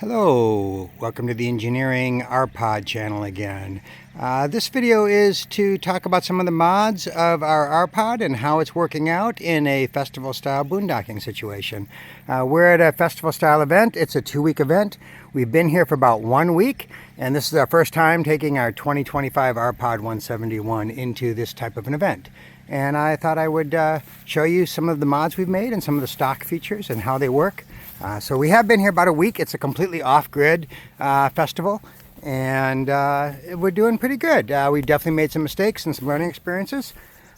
Hello, welcome to the Engineering Rpod channel again. This video is to talk about some of the mods of our Rpod and how it's working out in a festival style boondocking situation. We're at a festival style event. It's a 2-week event. We've been here for about 1 week, and this is our first time taking our 2025 Rpod 171 into this type of an event. And I thought I would show you some of the mods we've made and some of the stock features and how they work. So we have been here about a week. It's a completely off-grid festival, and we're doing pretty good. We've definitely made some mistakes and some learning experiences.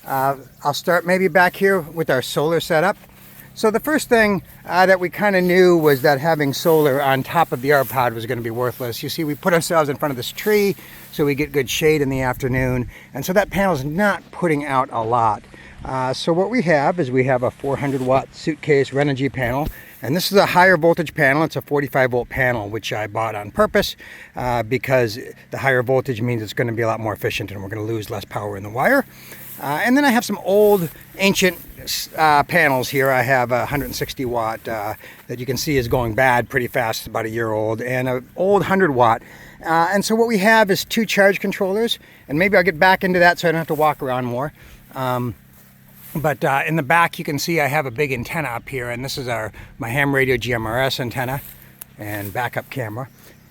I'll start maybe back here with our solar setup. So the first thing that we kind of knew was that having solar on top of the Rpod was going to be worthless. You see, we put ourselves in front of this tree so we get good shade in the afternoon, and so that panel is not putting out a lot. So what we have is we have a 400 watt suitcase Renogy panel, and this is a higher voltage panel. It's a 45 volt panel, which I bought on purpose because the higher voltage means it's going to be a lot more efficient and we're going to lose less power in the wire. And then I have some old ancient panels here. I have a 160 watt that you can see is going bad pretty fast. It's about a year old, and an old 100 watt. And so what we have is 2 charge controllers, and maybe I'll get back into that so I don't have to walk around more. But in the back you can see I have a big antenna up here, and this is my ham radio GMRS antenna and backup camera.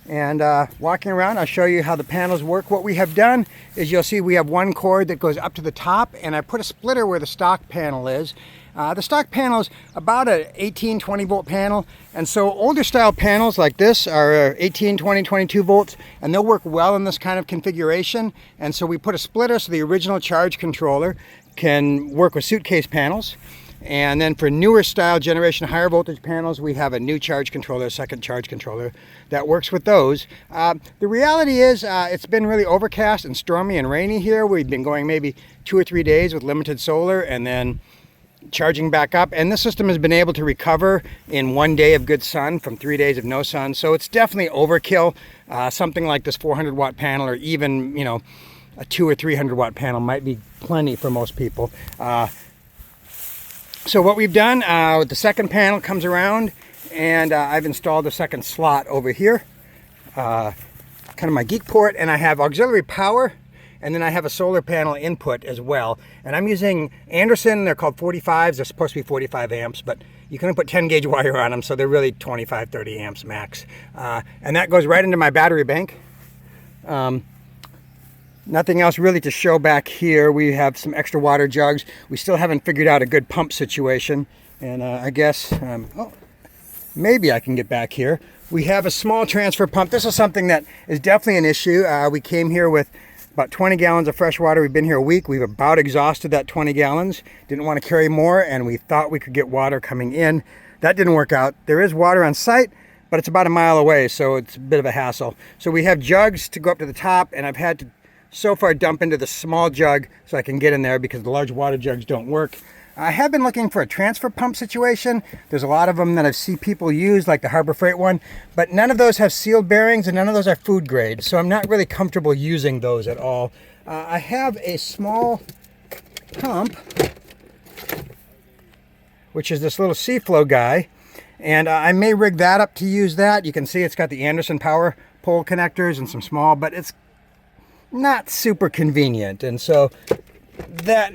And walking around, I'll show you how the panels work. What we have done is you'll see we have one cord that goes up to the top, and I put a splitter where the stock panel is. The stock panel is about an 18, 20 volt panel, and so older style panels like this are 18, 20, 22 volts, and they'll work well in this kind of configuration. And so we put a splitter so the original charge controller can work with suitcase panels. And then for newer style generation higher voltage panels, we have a new charge controller, second charge controller that works with those. The reality is it's been really overcast and stormy and rainy here. We've been going maybe 2 or 3 days with limited solar and then charging back up, and this system has been able to recover in 1 day of good sun from 3 days of no sun. So it's definitely overkill. Something like this 400 watt panel, or even a 200 or 300 watt panel might be plenty for most people. So what we've done, the second panel comes around, and I've installed a second slot over here, kind of my geek port, and I have auxiliary power, and then I have a solar panel input as well. And I'm using Anderson. They're called 45s. They're supposed to be 45 amps, but you can only put 10 gauge wire on them, so they're really 25, 30 amps max. And that goes right into my battery bank. Nothing else really to show back here. We have some extra water jugs. We still haven't figured out a good pump situation. And I guess, maybe I can get back here. We have a small transfer pump. This is something that is definitely an issue. We came here with about 20 gallons of fresh water. We've been here a week. We've about exhausted that 20 gallons. Didn't want to carry more, and we thought we could get water coming in. That didn't work out. There is water on site, but it's about a mile away, so it's a bit of a hassle. So we have jugs to go up to the top, and I've had to so far dump into the small jug so I can get in there because the large water jugs don't work. I have been looking for a transfer pump situation. There's a lot of them that I've seen people use, like the Harbor Freight one, but none of those have sealed bearings and none of those are food grade, so I'm not really comfortable using those at all. I have a small pump, which is this little C-flow guy, and I may rig that up to use that. You can see it's got the Anderson power pole connectors and some small, but it's not super convenient, and so that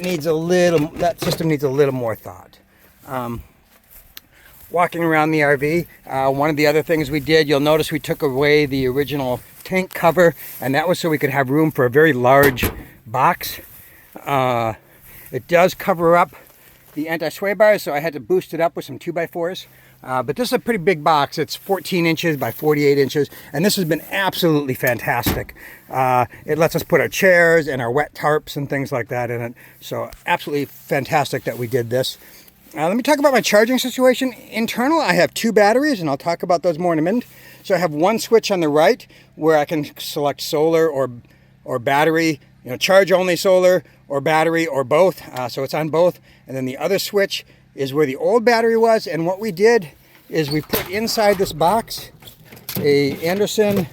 system needs a little more thought. Walking around the RV, one of the other things we did, you'll notice we took away the original tank cover, and that was so we could have room for a very large box. It does cover up the anti-sway bars, so I had to boost it up with some 2x4s. But this is a pretty big box. It's 14 inches by 48 inches, and this has been absolutely fantastic. It lets us put our chairs and our wet tarps and things like that in it. So absolutely fantastic that we did this. Let me talk about my charging situation. Internal, I have 2 batteries, and I'll talk about those more in a minute. So I have one switch on the right where I can select solar or battery, charge only solar or battery or both. So it's on both. And then the other switch is where the old battery was, and what we did is we put inside this box a Anderson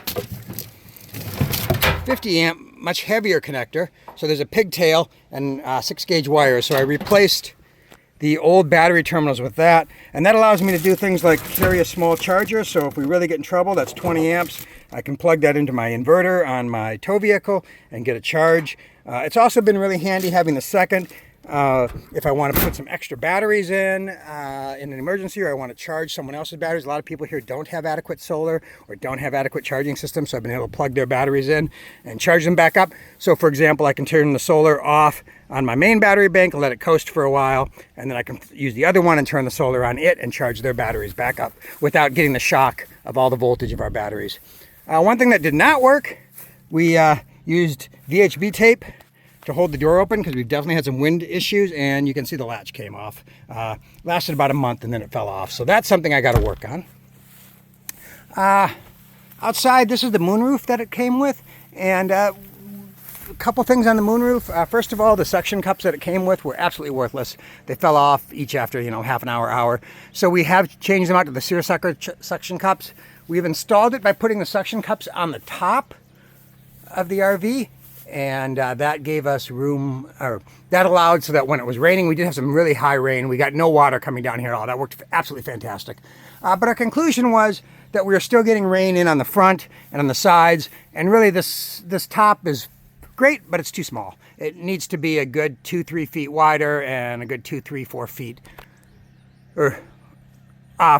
50 amp, much heavier connector. So there's a pigtail and 6 gauge wire. So I replaced the old battery terminals with that, and that allows me to do things like carry a small charger. So if we really get in trouble, that's 20 amps. I can plug that into my inverter on my tow vehicle and get a charge. It's also been really handy having the second. If I want to put some extra batteries in an emergency, or I want to charge someone else's batteries. A lot of people here don't have adequate solar or don't have adequate charging systems, so I've been able to plug their batteries in and charge them back up. So for example, I can turn the solar off on my main battery bank and let it coast for a while, and then I can use the other one and turn the solar on it and charge their batteries back up without getting the shock of all the voltage of our batteries. One thing that did not work, we used VHB tape to hold the door open because we've definitely had some wind issues, and you can see the latch came off. Lasted about a month and then it fell off. So that's something I got to work on. Outside, this is the moonroof that it came with, and a couple things on the moonroof. First of all, the suction cups that it came with were absolutely worthless. They fell off each after, half an hour. So we have changed them out to the seersucker suction cups. We've installed it by putting the suction cups on the top of the RV. And that gave us room, or that allowed so that when it was raining, we did have some really high rain. We got no water coming down here at all. That worked absolutely fantastic. But our conclusion was that we were still getting rain in on the front and on the sides. And really this top is great, but it's too small. It needs to be a good 2-3 feet wider and a good 2-4 feet or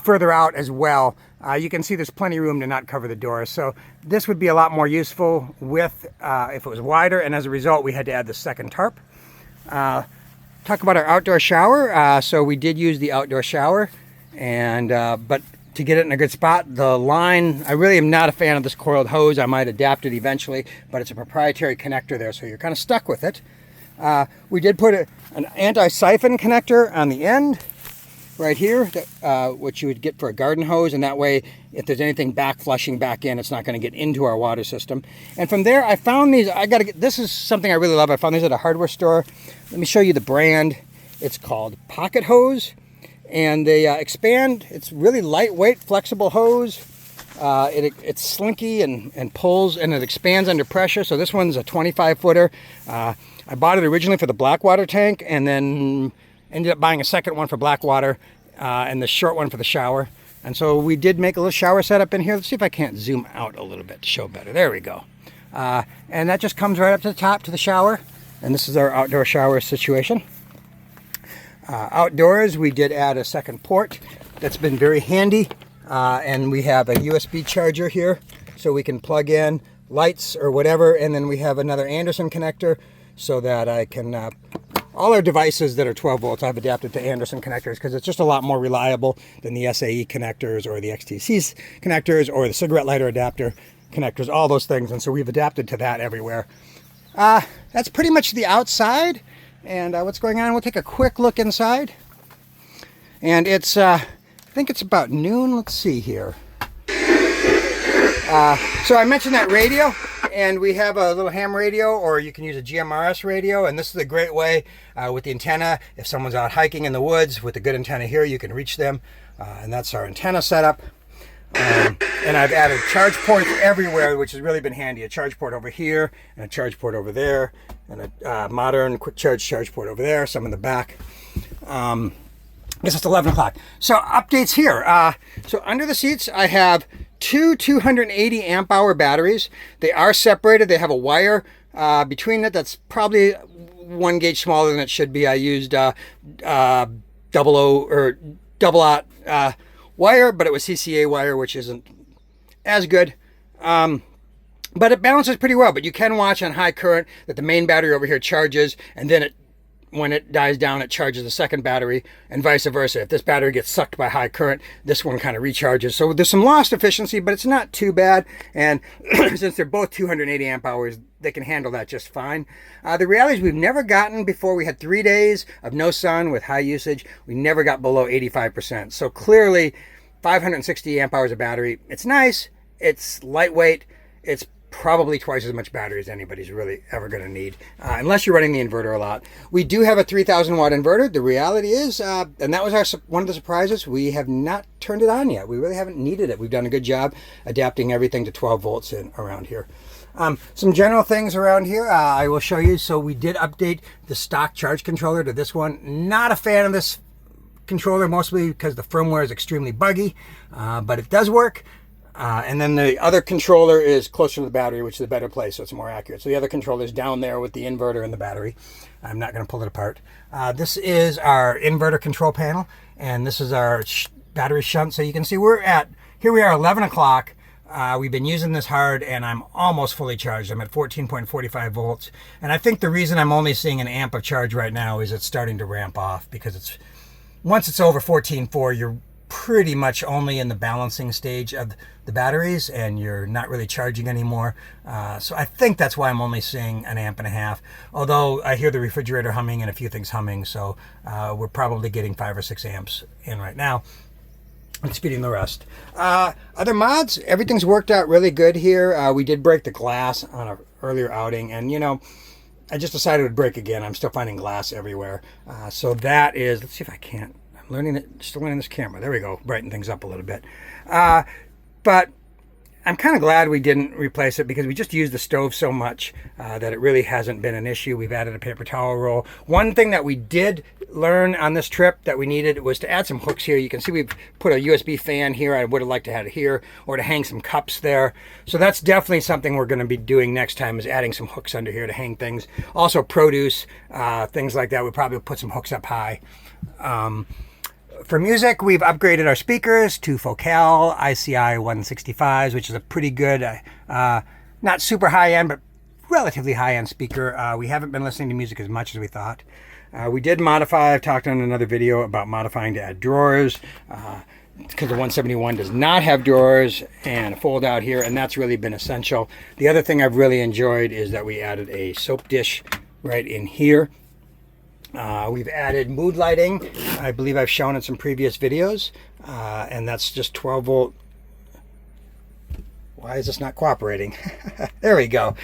further out as well. You can see there's plenty of room to not cover the doors. So this would be a lot more useful with if it was wider, and as a result we had to add the second tarp. Talk about our outdoor shower. So we did use the outdoor shower, and but to get it in a good spot, the line, I really am not a fan of this coiled hose. I might adapt it eventually, but it's a proprietary connector there, so you're kind of stuck with it. We did put an anti-siphon connector on the end right here, which you would get for a garden hose, and that way if there's anything back flushing back in, it's not going to get into our water system. And from there I found these, this is something I really love. I found these at a hardware store. Let me show you the brand. It's called Pocket Hose, and they expand. It's really lightweight, flexible hose. It's slinky and pulls, and it expands under pressure. So this one's a 25 footer. I bought it originally for the Blackwater tank, and then ended up buying a second one for Blackwater and the short one for the shower. And so we did make a little shower setup in here. Let's see if I can't zoom out a little bit to show better. There we go. And that just comes right up to the top to the shower. And this is our outdoor shower situation. Outdoors, we did add a second port. That's been very handy. And we have a USB charger here, so we can plug in lights or whatever. And then we have another Anderson connector so that I can all our devices that are 12 volts, I've adapted to Anderson connectors because it's just a lot more reliable than the SAE connectors or the XTC connectors or the cigarette lighter adapter connectors, all those things. And so we've adapted to that everywhere. That's pretty much the outside and what's going on. We'll take a quick look inside. And it's, I think it's about noon. Let's see here. So I mentioned that radio, and we have a little ham radio, or you can use a GMRS radio, and this is a great way with the antenna. If someone's out hiking in the woods with a good antenna here, you can reach them, and that's our antenna setup. And I've added charge ports everywhere, which has really been handy. A charge port over here, and a charge port over there, and a modern quick charge port over there, some in the back. I guess it's 11 o'clock. So updates here. So under the seats, I have two 280 amp hour batteries. They are separated. They have a wire between it that's probably 1 gauge smaller than it should be. I used double aught wire, but it was CCA wire, which isn't as good. But it balances pretty well. But you can watch on high current that the main battery over here charges, and then when it dies down, it charges the second battery, and vice versa. If this battery gets sucked by high current, this one kind of recharges. So there's some lost efficiency, but it's not too bad. And since they're both 280 amp hours, they can handle that just fine. The reality is we've never gotten, before we had 3 days of no sun with high usage, we never got below 85%. So clearly 560 amp hours of battery, it's nice, it's lightweight, it's probably twice as much battery as anybody's really ever going to need, unless you're running the inverter a lot. We do have a 3,000 watt inverter. The reality is, and that was one of the surprises, we have not turned it on yet. We really haven't needed it. We've done a good job adapting everything to 12 volts around here. Some general things around here I will show you. So we did update the stock charge controller to this one. Not a fan of this controller, mostly because the firmware is extremely buggy, but it does work. And then the other controller is closer to the battery, which is a better place, so it's more accurate. So the other controller is down there with the inverter and the battery. I'm not going to pull it apart. This is our inverter control panel, and this is our battery shunt. So you can see here we are 11 o'clock. We've been using this hard, and I'm almost fully charged. I'm at 14.45 volts. And I think the reason I'm only seeing an amp of charge right now is it's starting to ramp off, because once it's over 14.4, you're pretty much only in the balancing stage of the batteries, and you're not really charging anymore. So I think that's why I'm only seeing an amp and a half, although I hear the refrigerator humming and a few things humming, so we're probably getting 5 or 6 amps in right now and speeding the rest. Other mods, everything's worked out really good here. We did break the glass on an earlier outing, and I just decided it would break again. I'm still finding glass everywhere. So that is, let's see if I can't. Still learning this camera. There we go. Brighten things up a little bit. But I'm kind of glad we didn't replace it, because we just used the stove so much that it really hasn't been an issue. We've added a paper towel roll. One thing that we did learn on this trip that we needed was to add some hooks here. You can see we've put a USB fan here. I would have liked to have it here, or to hang some cups there. So that's definitely something we're going to be doing next time, is adding some hooks under here to hang things. Also produce, things like that. We'll probably put some hooks up high. For music, we've upgraded our speakers to Focal ICI 165s, which is a pretty good, not super high-end, but relatively high-end speaker. We haven't been listening to music as much as we thought. We did modify. I've talked on another video about modifying to add drawers, because the 171 does not have drawers and a fold out here, and that's really been essential. The other thing I've really enjoyed is that we added a soap dish right in here. We've added mood lighting. I believe I've shown in some previous videos, and that's just 12 volt. Why is this not cooperating? There we go.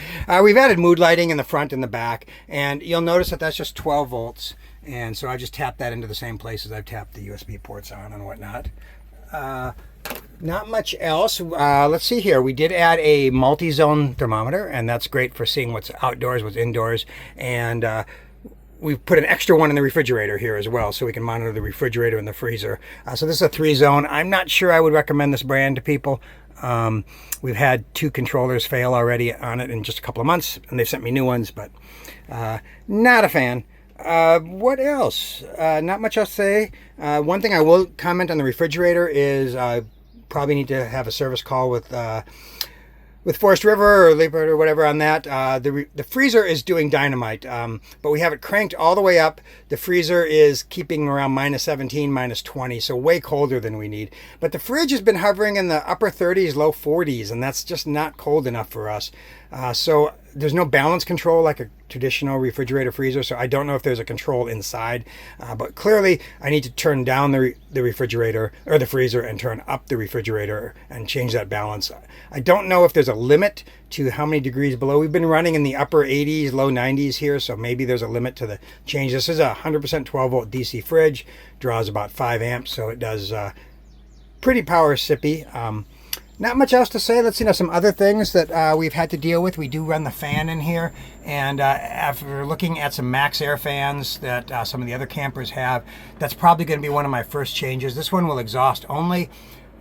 We've added mood lighting in the front and the back, and you'll notice that that's just 12 volts, and so I just tapped that into the same places I've tapped the USB ports on and whatnot. Not much else. Let's see here. We did add a multi-zone thermometer, and that's great for seeing what's outdoors, what's indoors, and we've put an extra one in the refrigerator here as well, so we can monitor the refrigerator and the freezer. So this is a 3-zone. I'm not sure I would recommend this brand to people. We've had 2 controllers fail already on it in just a couple of months, and they've sent me new ones, but not a fan. What else? Not much else to say. One thing I will comment on the refrigerator is I probably need to have a service call with Forest River or Leopard or whatever on that. The freezer is doing dynamite, but we have it cranked all the way up. The freezer is keeping around -17, -20, so way colder than we need. But the fridge has been hovering in the upper 30s, low 40s, and that's just not cold enough for us. So there's no balance control like a traditional refrigerator freezer, so I don't know if there's a control inside, but clearly I need to turn down the refrigerator or the freezer and turn up the refrigerator and change that balance. I don't know if there's a limit to how many degrees below. We've been running in the upper 80s, low 90s here, so maybe there's a limit to the change. This is a 100% 12 volt DC fridge, draws about 5 amps, so it does pretty power sippy. Not much else to say. Let's see now some other things that we've had to deal with. We do run the fan in here, and after looking at some max air fans that some of the other campers have, that's probably going to be one of my first changes. This one will exhaust only.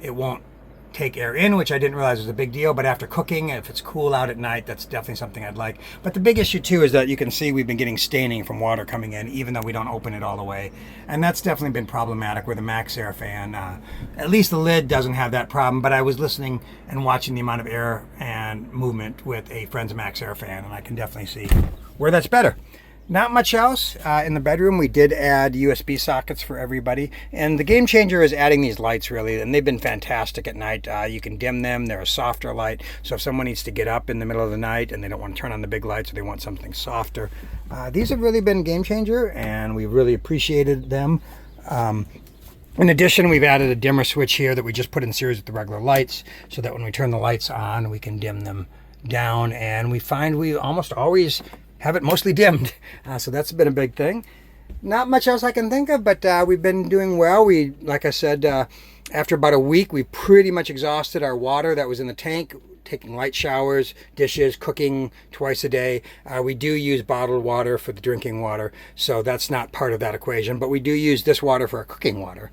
It won't take air in, which I didn't realize was a big deal, but after cooking, if it's cool out at night, that's definitely something I'd like. But the big issue too is that you can see we've been getting staining from water coming in, even though we don't open it all the way, and that's definitely been problematic with a max air fan. At least the lid doesn't have that problem, but I was listening and watching the amount of air and movement with a Friends max air fan, and I can definitely see where that's better. Not much else. In the bedroom, we did add USB sockets for everybody. And the game changer is adding these lights, really. And they've been fantastic at night. You can dim them. They're a softer light. So if someone needs to get up in the middle of the night and they don't want to turn on the big lights or they want something softer, these have really been game changer, and we really appreciated them. In addition, we've added a dimmer switch here that we just put in series with the regular lights, so that when we turn the lights on, we can dim them down. And we find we almost always have it mostly dimmed, so that's been a big thing. Not much else I can think of, but we've been doing well. Like I said, after about a week, we pretty much exhausted our water that was in the tank. taking light showers, dishes, cooking twice a day. We do use bottled water for the drinking water, so that's not part of that equation, but we do use this water for our cooking water.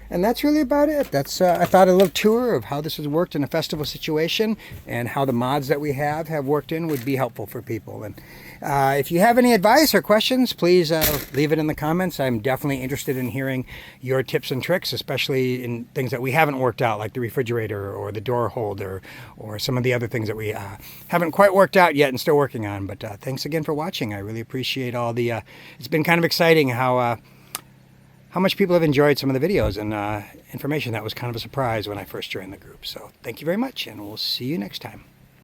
And that's really about it. That's I thought a little tour of how this has worked in a festival situation and how the mods that we have worked in would be helpful for people. And if you have any advice or questions, please leave it in the comments. I'm definitely interested in hearing your tips and tricks, especially in things that we haven't worked out, like the refrigerator or the door holder or some of the other things that we haven't quite worked out yet and still working on. But thanks again for watching. I really appreciate all the it's been kind of exciting how much people have enjoyed some of the videos and information. That was kind of a surprise when I first joined the group. So thank you very much, and we'll see you next time.